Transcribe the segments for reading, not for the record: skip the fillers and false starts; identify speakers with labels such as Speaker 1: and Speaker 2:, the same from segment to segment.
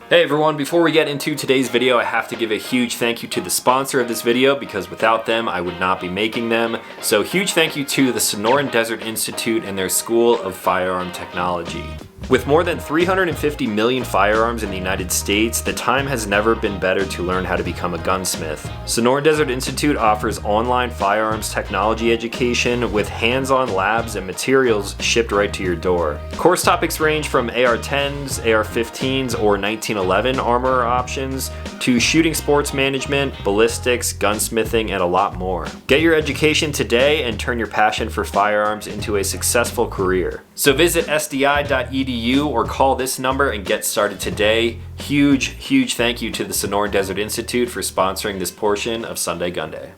Speaker 1: Hey everyone, before we get into today's video, I have to give a huge thank you to the sponsor of this video because without them, I would not be making them. So huge thank you to the Sonoran Desert Institute and their School of Firearm Technology. With more than 350 million firearms in the United States, the time has never been better to learn how to become a gunsmith. Sonoran Desert Institute offers online firearms technology education with hands-on labs and materials shipped right to your door. Course topics range from AR-10s, AR-15s, or 1911 armor options to shooting sports management, ballistics, gunsmithing, and a lot more. Get your education today and turn your passion for firearms into a successful career. So visit sdi.edu or call this number and get started today. Huge thank you to the Sonoran Desert Institute for sponsoring this portion of Sunday GUNDAY.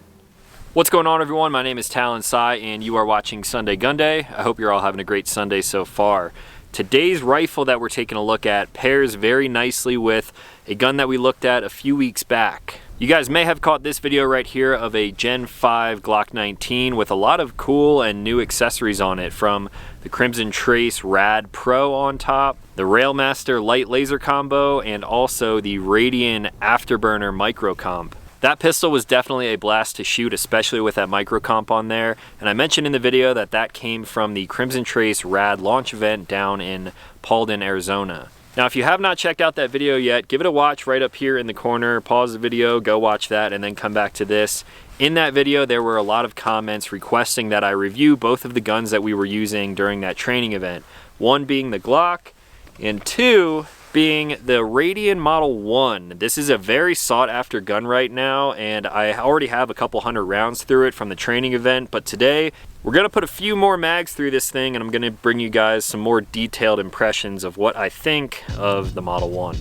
Speaker 1: What's going on everyone? My name is Talon Sai and you are watching Sunday GUNDAY. I hope you're all having a great Sunday so far. Today's rifle that we're taking a look at pairs very nicely with a gun that we looked at a few weeks back. You guys may have caught this video right here of a Gen 5 Glock 19 with a lot of cool and new accessories on it, from the Crimson Trace Rad Pro on top, the Railmaster Light Laser Combo, and also the Radian Afterburner Micro Comp. That pistol was definitely a blast to shoot, especially with that micro comp on there. And I mentioned in the video that that came from the Crimson Trace Rad launch event down in Paulden, Arizona. Now, if you have not checked out that video yet, give it a watch right up here in the corner. Pause the video, go watch that, and then come back to this. In that video, there were a lot of comments requesting that I review both of the guns that we were using during that training event. One being the Glock, and two being the Radian Model 1. This is a very sought after gun right now, and I already have a couple hundred rounds through it from the training event, but today we're gonna put a few more mags through this thing and I'm gonna bring you guys some more detailed impressions of what I think of the Model 1.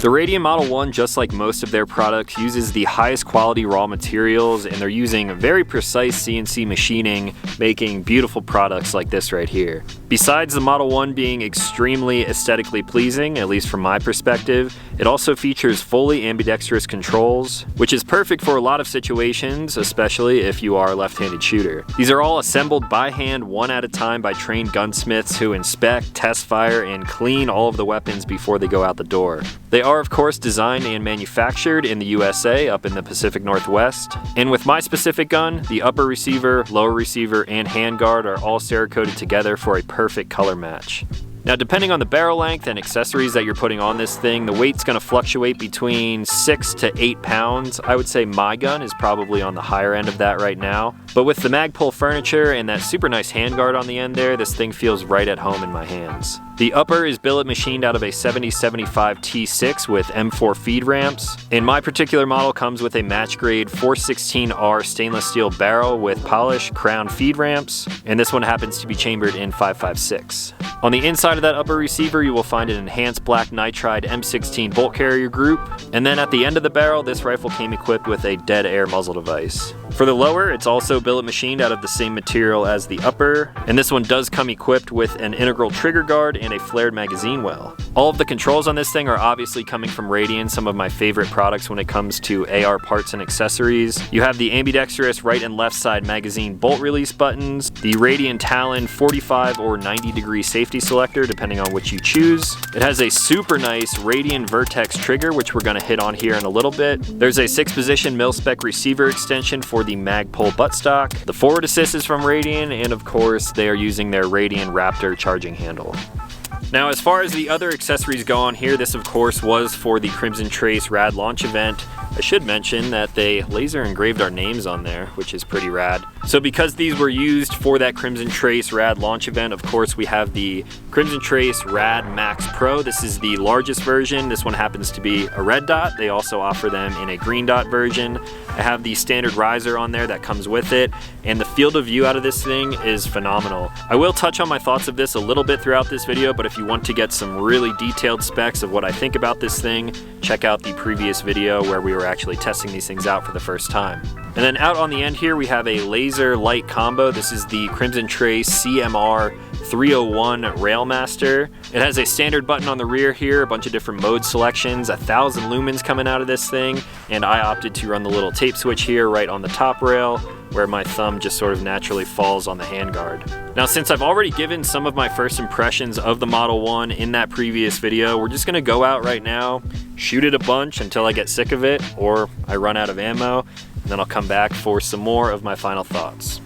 Speaker 1: The Radian Model 1, just like most of their products, uses the highest quality raw materials, and they're using very precise CNC machining, making beautiful products like this right here. Besides the Model 1 being extremely aesthetically pleasing, at least from my perspective, it also features fully ambidextrous controls, which is perfect for a lot of situations, especially if you are a left-handed shooter. These are all assembled by hand, one at a time, by trained gunsmiths who inspect, test fire, and clean all of the weapons before they go out the door. They are of course designed and manufactured in the USA up in the Pacific Northwest. And with my specific gun, the upper receiver, lower receiver, and handguard are all Cerakoted together for a perfect color match. Now, depending on the barrel length and accessories that you're putting on this thing, the weight's gonna fluctuate between 6 to 8 pounds. I would say my gun is probably on the higher end of that right now. But with the Magpul furniture and that super nice handguard on the end there, this thing feels right at home in my hands. The upper is billet machined out of a 7075 T6 with M4 feed ramps, and my particular model comes with a match grade 416R stainless steel barrel with polished crown feed ramps, and this one happens to be chambered in 5.56. On the inside of that upper receiver, you will find an enhanced black nitride M16 bolt carrier group, and then at the end of the barrel, this rifle came equipped with a dead air muzzle device. For the lower, it's also billet machined out of the same material as the upper, and this one does come equipped with an integral trigger guard and a flared magazine well. All of the controls on this thing are obviously coming from Radian, some of my favorite products when it comes to AR parts and accessories. You have the ambidextrous right and left side magazine bolt release buttons, the Radian Talon 45 or 90 degree safety selector depending on which you choose. It has a super nice Radian Vertex trigger, which we're going to hit on here in a little bit. There's a 6-position mil-spec receiver extension for the Magpul buttstock. The forward assist is from Radian, and of course they are using their Radian Raptor charging handle. Now, as far as the other accessories go on here, this of course was for the Crimson Trace Rad launch event. I should mention that they laser engraved our names on there, which is pretty rad. So because these were used for that Crimson Trace Rad launch event, of course we have the Crimson Trace Rad Max Pro. This is the largest version. This one happens to be a red dot. They also offer them in a green dot version. I have the standard riser on there that comes with it, and the field of view out of this thing is phenomenal. I will touch on my thoughts of this a little bit throughout this video, but if you want to get some really detailed specs of what I think about this thing, check out the previous video where we were actually testing these things out for the first time. And then out on the end here we have a laser light combo. This is the Crimson Trace CMR 301 Railmaster. It has a standard button on the rear here, a bunch of different mode selections, 1,000 lumens coming out of this thing, and I opted to run the little tape switch here right on the top rail, where my thumb just sort of naturally falls on the handguard. Now, since I've already given some of my first impressions of the Model 1 in that previous video, we're just gonna go out right now, shoot it a bunch until I get sick of it, or I run out of ammo, and then I'll come back for some more of my final thoughts.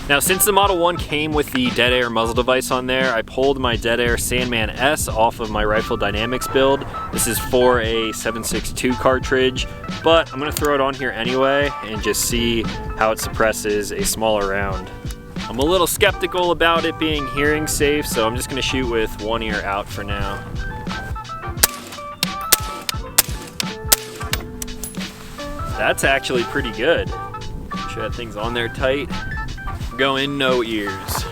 Speaker 1: Now, since the Model 1 came with the Dead Air muzzle device on there, I pulled my Dead Air Sandman S off of my Rifle Dynamics build. This is for a 7.62 cartridge, but I'm gonna throw it on here anyway and just see how it suppresses a smaller round. I'm a little skeptical about it being hearing safe, so I'm just gonna shoot with one ear out for now. That's actually pretty good. Make sure that thing's on there tight. Go in no ears.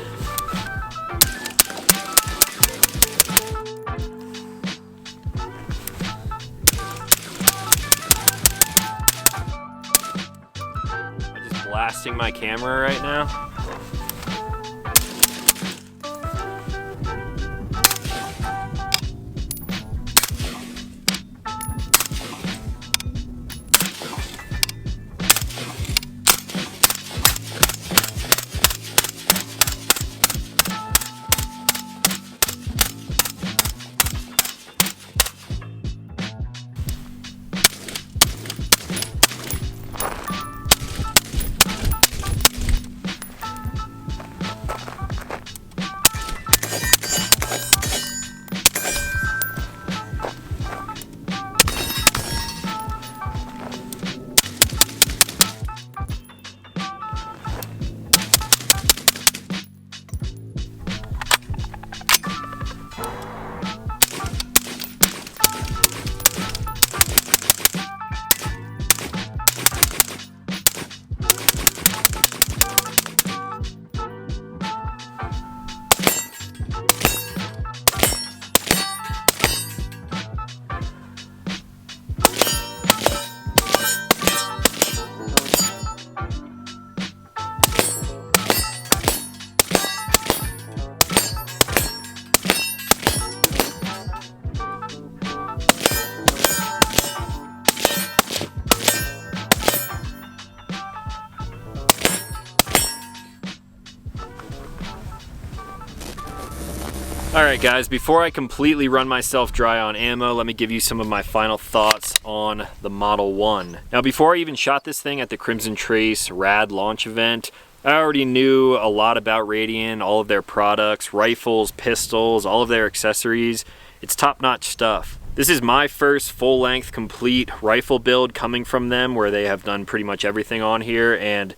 Speaker 1: I'm just blasting my camera right now. Alright guys, before I completely run myself dry on ammo, let me give you some of my final thoughts on the Model 1. Now before I even shot this thing at the Crimson Trace Rad launch event, I already knew a lot about Radian, all of their products, rifles, pistols, all of their accessories. It's top-notch stuff. This is my first full-length complete rifle build coming from them, where they have done pretty much everything on here, and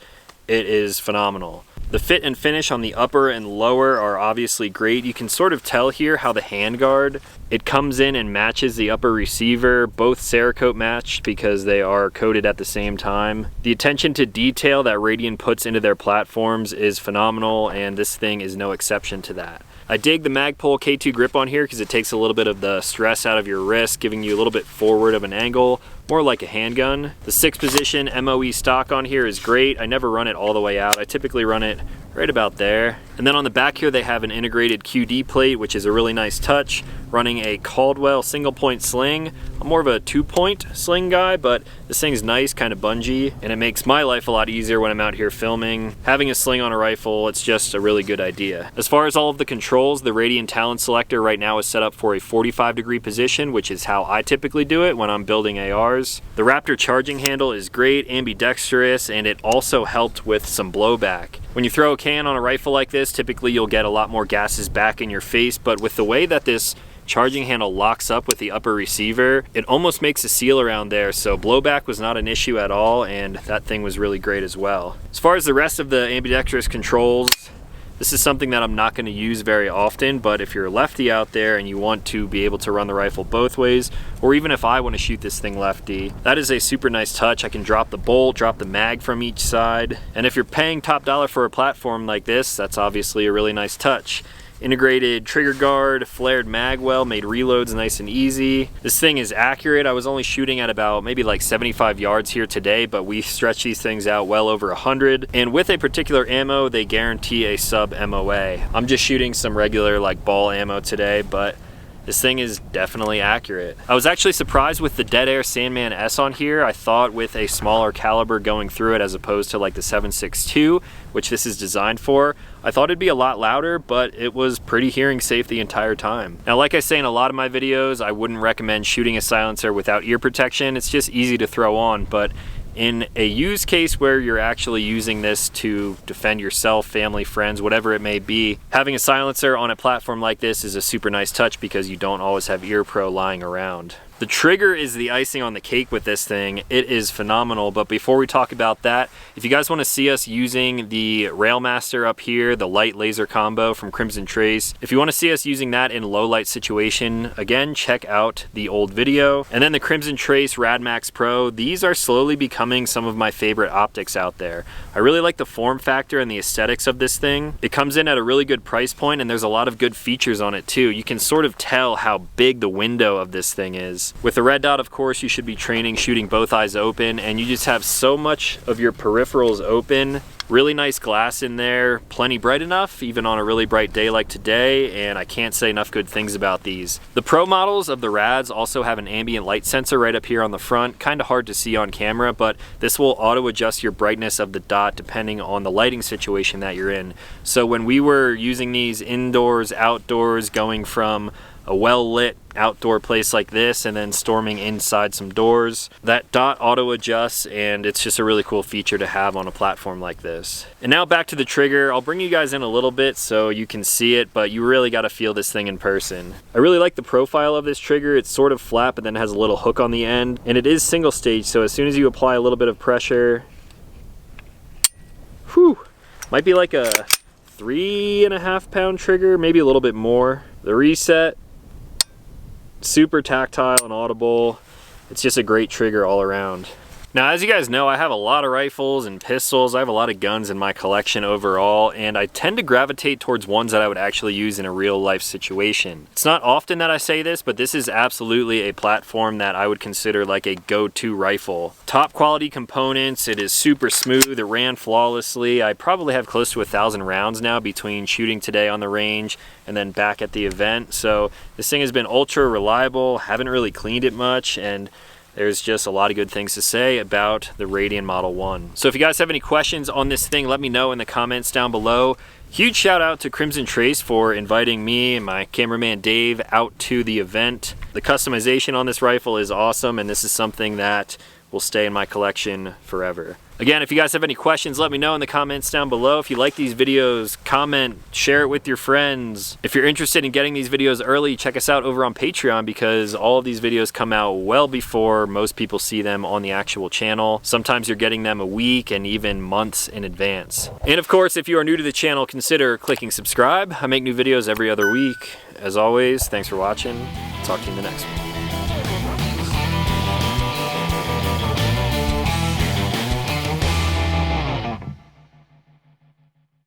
Speaker 1: it is phenomenal. The fit and finish on the upper and lower are obviously great. You can sort of tell here how the handguard, it comes in and matches the upper receiver, both Cerakote matched because they are coated at the same time. The attention to detail that Radian puts into their platforms is phenomenal, and this thing is no exception to that. I dig the Magpul K2 grip on here because it takes a little bit of the stress out of your wrist, giving you a little bit forward of an angle, more like a handgun. The 6-position MOE stock on here is great. I never run it all the way out. I typically run it right about there. And then on the back here they have an integrated QD plate, which is a really nice touch, running a Caldwell single point sling. I'm more of a 2-point sling guy, but this thing's nice, kind of bungee, and it makes my life a lot easier when I'm out here filming. Having a sling on a rifle, it's just a really good idea. As far as all of the controls, the Radian Talon selector right now is set up for a 45-degree position, which is how I typically do it when I'm building ARs. The Raptor charging handle is great, ambidextrous, and it also helped with some blowback. When you throw a can on a rifle like this, typically you'll get a lot more gases back in your face, but with the way that this charging handle locks up with the upper receiver, it almost makes a seal around there, so blowback was not an issue at all, and that thing was really great as well. As far as the rest of the ambidextrous controls, this is something that I'm not going to use very often, but if you're a lefty out there and you want to be able to run the rifle both ways, or even if I want to shoot this thing lefty, that is a super nice touch. I can drop the bolt, drop the mag from each side, and if you're paying top dollar for a platform like this, that's obviously a really nice touch. Integrated trigger guard, flared mag well, made reloads nice and easy. This thing is accurate. I was only shooting at about maybe like 75 yards here today, but we stretch these things out well over 100. And with a particular ammo, they guarantee a sub MOA. I'm just shooting some regular like ball ammo today, but this thing is definitely accurate. I was actually surprised with the Dead Air Sandman S on here. I thought with a smaller caliber going through it as opposed to like the 7.62, which this is designed for, I thought it'd be a lot louder, but it was pretty hearing safe the entire time. Now, like I say in a lot of my videos, I wouldn't recommend shooting a silencer without ear protection. It's just easy to throw on, but in a use case where you're actually using this to defend yourself, family, friends, whatever it may be, having a silencer on a platform like this is a super nice touch because you don't always have ear pro lying around. The trigger is the icing on the cake with this thing. It is phenomenal, but before we talk about that, if you guys want to see us using the Railmaster up here, the light laser combo from Crimson Trace, if you want to see us using that in low light situation, again, check out the old video. And then the Crimson Trace Radmax Pro, these are slowly becoming some of my favorite optics out there. I really like the form factor and the aesthetics of this thing. It comes in at a really good price point, and there's a lot of good features on it too. You can sort of tell how big the window of this thing is. With the red dot, of course, you should be training shooting both eyes open, and you just have so much of your peripherals open. Really nice glass in there, plenty bright enough, even on a really bright day like today, and I can't say enough good things about these. The Pro models of the Rads also have an ambient light sensor right up here on the front, kind of hard to see on camera, but this will auto adjust your brightness of the dot depending on the lighting situation that you're in. So when we were using these indoors, outdoors, going from a well-lit outdoor place like this and then storming inside some doors, that dot auto adjusts, and it's just a really cool feature to have on a platform like this. And now back to the trigger. I'll bring you guys in a little bit so you can see it, but you really got to feel this thing in person. I really like the profile of this trigger. It's sort of flat, but then has a little hook on the end, and it is single stage, so as soon as you apply a little bit of pressure, whew, might be like a 3.5 pound trigger, maybe a little bit more. The reset, super tactile and audible. It's just a great trigger all around. Now, as you guys know, I have a lot of rifles and pistols. I have a lot of guns in my collection overall, and I tend to gravitate towards ones that I would actually use in a real life situation. It's not often that I say this, but this is absolutely a platform that I would consider like a go-to rifle. Top quality components, it is super smooth, it ran flawlessly. I probably have close to 1,000 rounds now between shooting today on the range and then back at the event. So this thing has been ultra reliable, haven't really cleaned it much, and there's just a lot of good things to say about the Radian Model 1. So if you guys have any questions on this thing, let me know in the comments down below. Huge shout out to Crimson Trace for inviting me and my cameraman Dave out to the event. The customization on this rifle is awesome, and this is something that will stay in my collection forever. Again, if you guys have any questions, let me know in the comments down below. If you like these videos, comment, share it with your friends. If you're interested in getting these videos early, check us out over on Patreon, because all of these videos come out well before most people see them on the actual channel. Sometimes you're getting them a week and even months in advance. And of course, if you are new to the channel, consider clicking subscribe. I make new videos every other week. As always, thanks for watching. Talk to you in the next one.